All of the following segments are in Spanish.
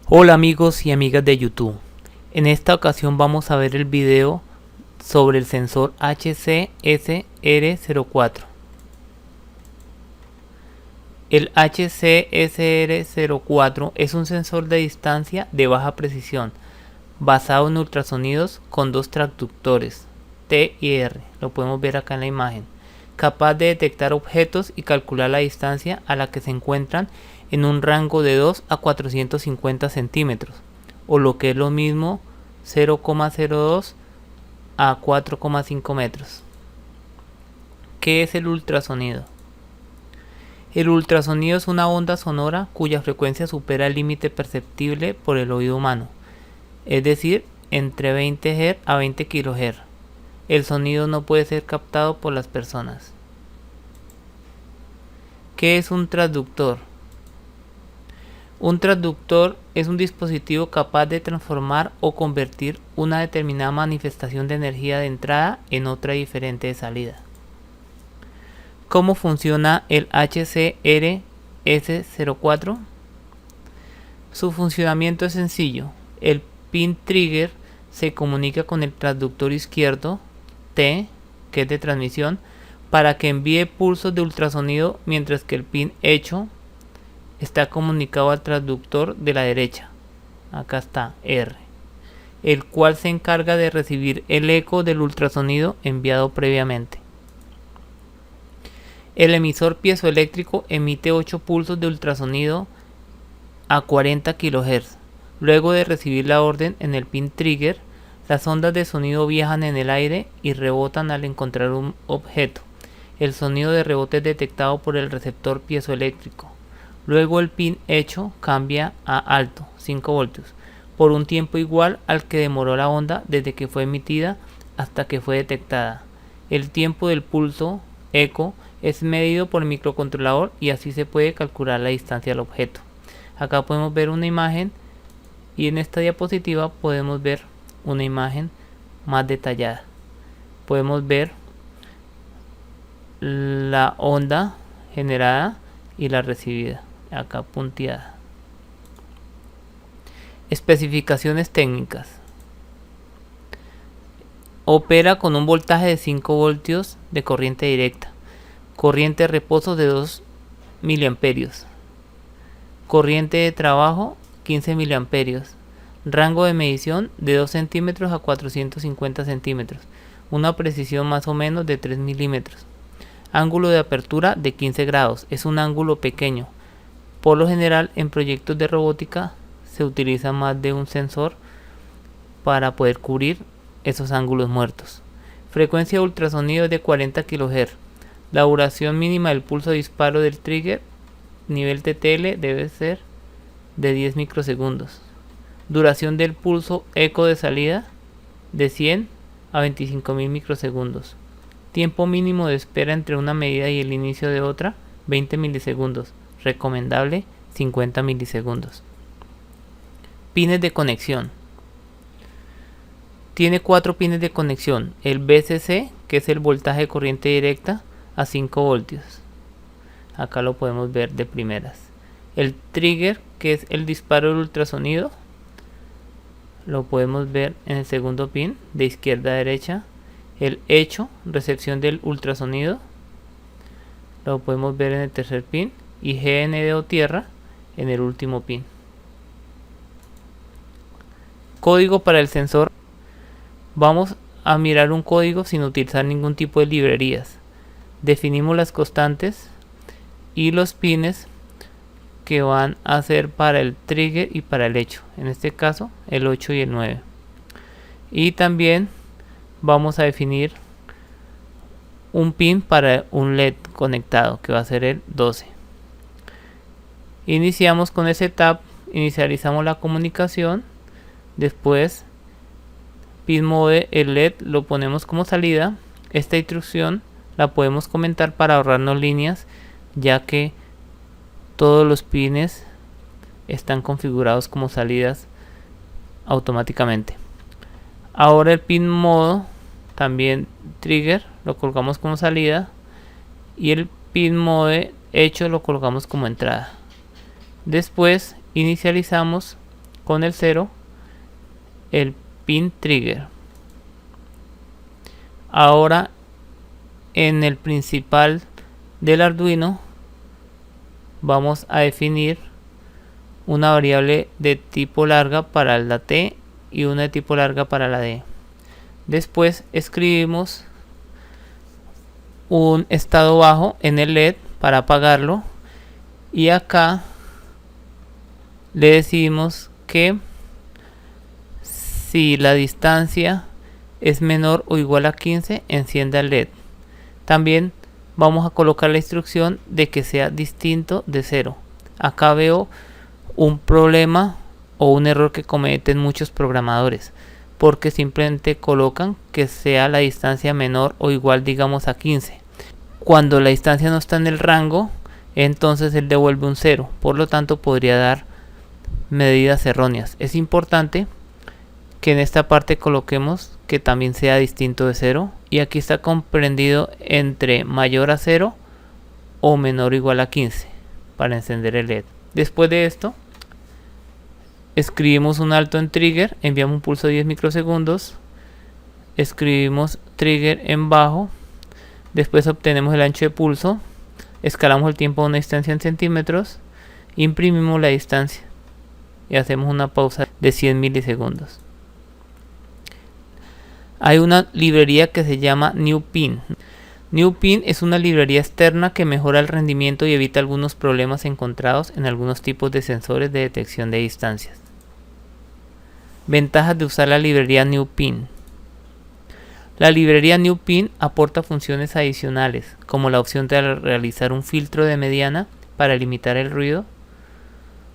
Hola amigos y amigas de YouTube. En esta ocasión vamos a ver el video sobre el sensor HCSR04. El HCSR04 es un sensor de distancia de baja precisión basado en ultrasonidos con dos transductores T y R, lo podemos ver acá en la imagen, capaz de detectar objetos y calcular la distancia a la que se encuentran en un rango de 2 a 450 centímetros, o lo que es lo mismo 0,02 a 4,5 metros. ¿Qué es el ultrasonido? El ultrasonido es una onda sonora cuya frecuencia supera el límite perceptible por el oído humano, es decir, entre 20 Hz a 20 kHz. El sonido no puede ser captado por las personas. ¿Qué es un transductor? Un transductor es un dispositivo capaz de transformar o convertir una determinada manifestación de energía de entrada en otra diferente de salida. ¿Cómo funciona el HCRS04? Su funcionamiento es sencillo. El pin trigger se comunica con el transductor izquierdo T, que es de transmisión, para que envíe pulsos de ultrasonido, mientras que el pin hecho está comunicado al transductor de la derecha, acá está R, el cual se encarga de recibir el eco del ultrasonido enviado previamente. El emisor piezoeléctrico emite 8 pulsos de ultrasonido a 40 kHz. Luego de recibir la orden en el pin trigger, las ondas de sonido viajan en el aire y rebotan al encontrar un objeto. El sonido de rebote es detectado por el receptor piezoeléctrico. Luego el pin hecho cambia a alto, 5 voltios, por un tiempo igual al que demoró la onda desde que fue emitida hasta que fue detectada. El tiempo del pulso eco es medido por el microcontrolador y así se puede calcular la distancia al objeto. Acá podemos ver una imagen y en esta diapositiva podemos ver una imagen más detallada. Podemos ver la onda generada y la recibida, acá punteada. Especificaciones técnicas. Opera con un voltaje de 5 voltios de corriente directa, corriente de reposo de 2 miliamperios, corriente de trabajo 15 miliamperios, rango de medición de 2 centímetros a 450 centímetros, una precisión más o menos de 3 milímetros. Ángulo de apertura de 15 grados, es un ángulo pequeño. Por lo general en proyectos de robótica se utiliza más de un sensor para poder cubrir esos ángulos muertos. Frecuencia de ultrasonido de 40 kHz. La duración mínima del pulso de disparo del trigger, nivel TTL, debe ser de 10 microsegundos. Duración del pulso eco de salida de 100 a 25.000 microsegundos. Tiempo mínimo de espera entre una medida y el inicio de otra, 20 milisegundos. Recomendable 50 milisegundos. Pines de conexión. Tiene 4 pines de conexión. El VCC, que es el voltaje de corriente directa a 5 voltios. Acá lo podemos ver de primeras. El trigger, que es el disparo del ultrasonido, lo podemos ver en el segundo pin de izquierda a derecha. El hecho, recepción del ultrasonido, lo podemos ver en el tercer pin, y GND o tierra en el último pin. Código para el sensor. Vamos a mirar un código sin utilizar ningún tipo de librerías. Definimos las constantes y los pines que van a ser para el trigger y para el hecho, en este caso el 8 y el 9. Y también vamos a definir un pin para un LED conectado, que va a ser el 12. Iniciamos con el setup, inicializamos la comunicación, después pin mode, el LED lo ponemos como salida. Esta instrucción la podemos comentar para ahorrarnos líneas, ya que todos los pines están configurados como salidas automáticamente. Ahora el pin modo, también trigger, lo colocamos como salida, y el pin mode hecho lo colocamos como entrada. Después inicializamos con el 0 el pin trigger. Ahora en el principal del Arduino vamos a definir una variable de tipo larga para la T y una de tipo larga para la D. Después escribimos un estado bajo en el LED para apagarlo, y acá le decimos que si la distancia es menor o igual a 15, encienda el LED. También vamos a colocar la instrucción de que sea distinto de 0. Acá veo un problema o un error que cometen muchos programadores, porque simplemente colocan que sea la distancia menor o igual, digamos, a 15. Cuando la distancia no está en el rango, entonces él devuelve un 0, por lo tanto podría dar medidas erróneas. Es importante que en esta parte coloquemos que también sea distinto de 0, y aquí está comprendido entre mayor a 0 o menor o igual a 15 para encender el LED. Después de esto escribimos un alto en trigger, enviamos un pulso de 10 microsegundos, escribimos trigger en bajo, después obtenemos el ancho de pulso, escalamos el tiempo a una distancia en centímetros, imprimimos la distancia y hacemos una pausa de 100 milisegundos. Hay una librería que se llama NewPin. NewPin es una librería externa que mejora el rendimiento y evita algunos problemas encontrados en algunos tipos de sensores de detección de distancias. Ventajas de usar la librería NewPin. La librería NewPin aporta funciones adicionales, como la opción de realizar un filtro de mediana para limitar el ruido,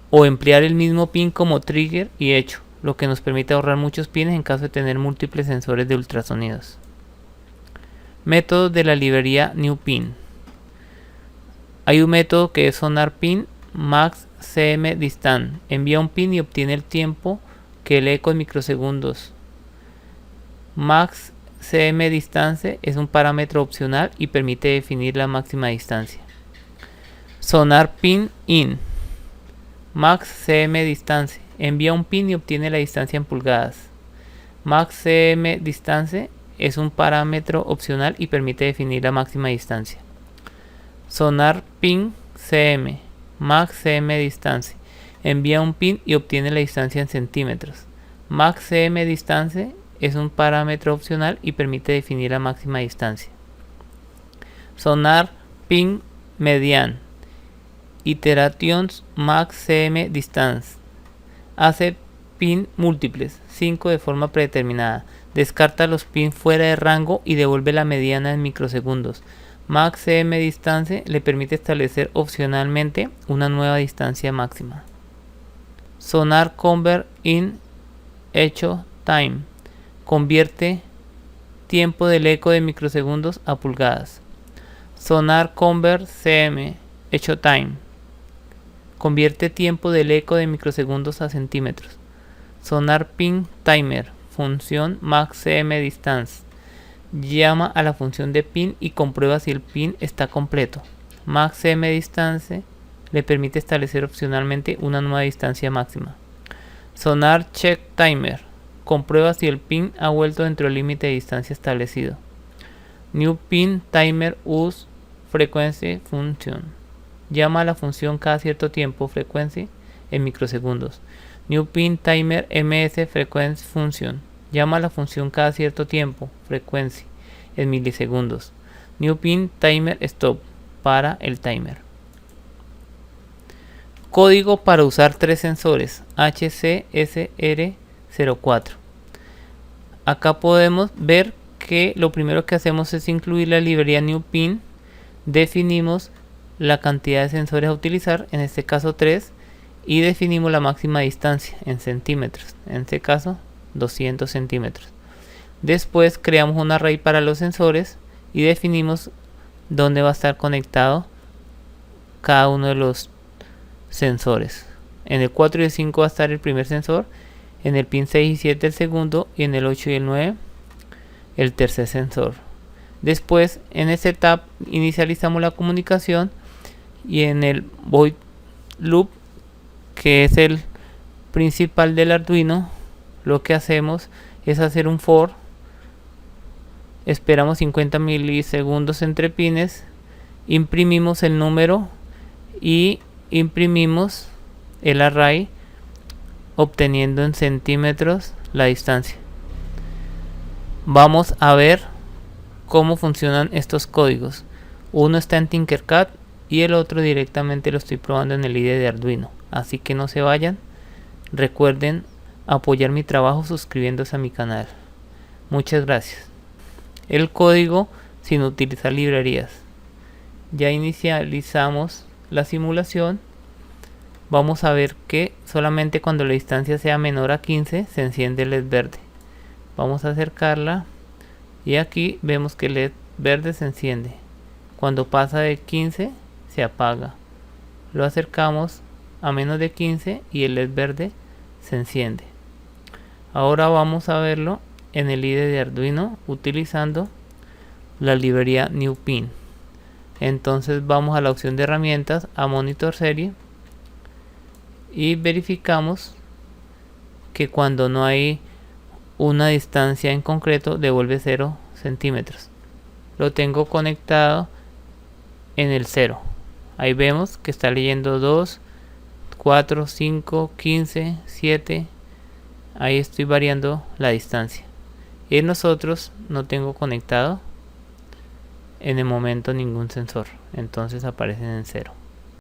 o emplear el mismo pin como trigger y hecho, lo que nos permite ahorrar muchos pines en caso de tener múltiples sensores de ultrasonidos. Métodos de la librería NewPin. Hay un método que es sonar pin max cm distant. Envía un pin y obtiene el tiempo que el eco en microsegundos. Max cm distance es un parámetro opcional y permite definir la máxima distancia. Sonar pin in max cm distance. Envía un pin y obtiene la distancia en pulgadas. Max cm distance es un parámetro opcional y permite definir la máxima distancia. Sonar pin cm max cm distance. Envía un pin y obtiene la distancia en centímetros. Max cm distance es un parámetro opcional y permite definir la máxima distancia. Sonar pin median. Iterations max cm distance. Hace pin múltiples, 5 de forma predeterminada. Descarta los pins fuera de rango y devuelve la mediana en microsegundos. Max cm distance le permite establecer opcionalmente una nueva distancia máxima. Sonar convert in echo time. Convierte tiempo del eco de microsegundos a pulgadas. Sonar convert cm echo time. Convierte tiempo del eco de microsegundos a centímetros. Sonar pin timer. Función max cm distance. Llama a la función de pin y comprueba si el pin está completo. Max cm distance le permite establecer opcionalmente una nueva distancia máxima. Sonar check timer. Comprueba si el pin ha vuelto dentro del límite de distancia establecido. New pin timer use frequency function. Llama a la función cada cierto tiempo frequency en microsegundos. New pin timer ms frequency function. Llama a la función cada cierto tiempo frequency en milisegundos. New pin timer stop. Para el timer. Código para usar 3 sensores HCSR04. Acá podemos ver que lo primero que hacemos es incluir la librería NewPin. Definimos la cantidad de sensores a utilizar, en este caso 3, y definimos la máxima distancia en centímetros, en este caso 200 centímetros. Después creamos un array para los sensores y definimos dónde va a estar conectado cada uno de los sensores. En el 4 y el 5 va a estar el primer sensor, en el pin 6 y 7 el segundo, y en el 8 y el 9 el tercer sensor. Después en este tab inicializamos la comunicación, y en el void loop, que es el principal del Arduino, lo que hacemos es hacer un for. Esperamos 50 milisegundos entre pines, imprimimos el número y imprimimos el array, obteniendo en centímetros la distancia. Vamos a ver cómo funcionan estos códigos. Uno está en Tinkercad y el otro directamente lo estoy probando en el IDE de Arduino. Así que no se vayan. Recuerden apoyar mi trabajo suscribiéndose a mi canal. Muchas gracias. El código sin utilizar librerías. Ya inicializamos la simulación. Vamos a ver que solamente cuando la distancia sea menor a 15 se enciende el LED verde. Vamos a acercarla y aquí vemos que el LED verde se enciende. Cuando pasa de 15 se apaga. Lo acercamos a menos de 15 y el LED verde se enciende. Ahora vamos a verlo en el IDE de Arduino utilizando la librería NewPin. Entonces vamos a la opción de herramientas, a monitor serie, y verificamos que cuando no hay una distancia en concreto devuelve 0 centímetros. Lo tengo conectado en el 0. Ahí vemos que está leyendo 2, 4, 5, 15, 7. Ahí estoy variando la distancia. Y en nosotros no tengo conectado en el momento ningún sensor, entonces aparecen en 0.